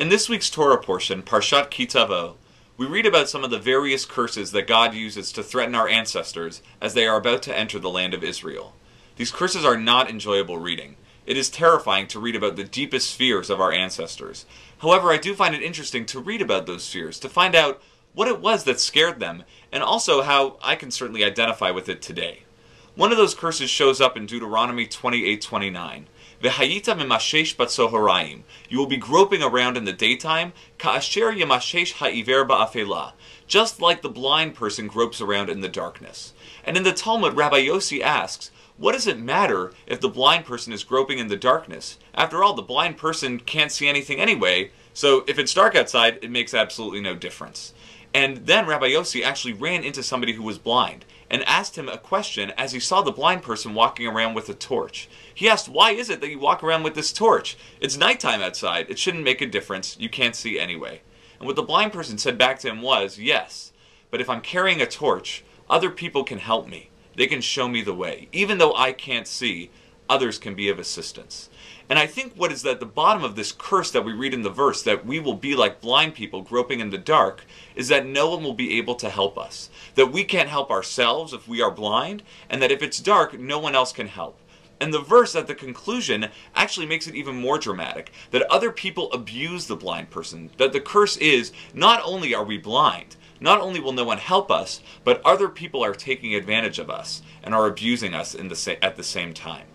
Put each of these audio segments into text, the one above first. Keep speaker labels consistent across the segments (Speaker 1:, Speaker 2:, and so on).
Speaker 1: In this week's Torah portion, Parshat Tavo, we read about some of the various curses that God uses to threaten our ancestors as they are about to enter the land of Israel. These curses are not enjoyable reading. It is terrifying to read about the deepest fears of our ancestors. However, I do find it interesting to read about those fears, to find out what it was that scared them, and also how I can certainly identify with it today. One of those curses shows up in Deuteronomy 28:29. V'hayita mimashesh batzoharayim. You will be groping around in the daytime, ka'asher yamashesh ha'iver ba'afela, just like the blind person gropes around in the darkness. And in the Talmud, Rabbi Yossi asks, what does it matter if the blind person is groping in the darkness? After all, the blind person can't see anything anyway, so if it's dark outside, it makes absolutely no difference. And then Rabbi Yossi actually ran into somebody who was blind and asked him a question as he saw the blind person walking around with a torch. He asked, why is it that you walk around with this torch? It's nighttime outside. It shouldn't make a difference. You can't see anyway. And what the blind person said back to him was, yes, but if I'm carrying a torch, other people can help me. They can show me the way. Even though I can't see, others can be of assistance. And I think what is at the bottom of this curse that we read in the verse, that we will be like blind people groping in the dark, is that no one will be able to help us. That we can't help ourselves if we are blind, and that if it's dark, no one else can help. And the verse at the conclusion actually makes it even more dramatic, that other people abuse the blind person. That the curse is, not only are we blind, not only will no one help us, but other people are taking advantage of us and are abusing us at the same time.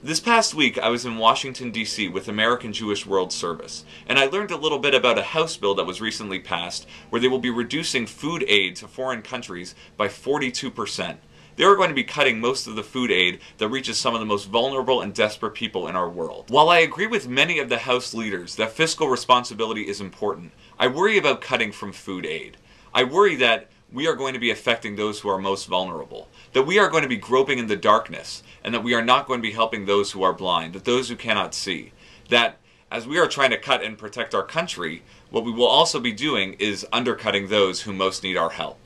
Speaker 1: This past week, I was in Washington, D.C. with American Jewish World Service, and I learned a little bit about a House bill that was recently passed where they will be reducing food aid to foreign countries by 42%. They are going to be cutting most of the food aid that reaches some of the most vulnerable and desperate people in our world. While I agree with many of the House leaders that fiscal responsibility is important, I worry about cutting from food aid. I worry that we are going to be affecting those who are most vulnerable, that we are going to be groping in the darkness, and that we are not going to be helping those who are blind, that those who cannot see, that as we are trying to cut and protect our country, what we will also be doing is undercutting those who most need our help.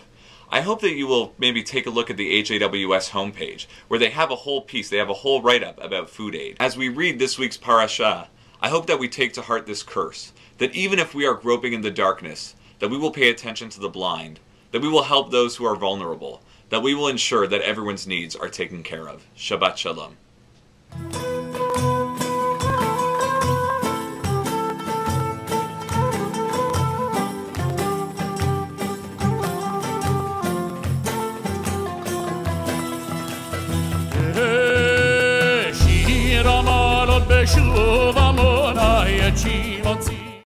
Speaker 1: I hope that you will maybe take a look at the HAWS homepage, where they have a whole piece, they have a whole write-up about food aid. As we read this week's parasha, I hope that we take to heart this curse, that even if we are groping in the darkness, that we will pay attention to the blind, that we will help those who are vulnerable, that we will ensure that everyone's needs are taken care of. Shabbat Shalom.
Speaker 2: שיר המעלות בשוב עמונה יציב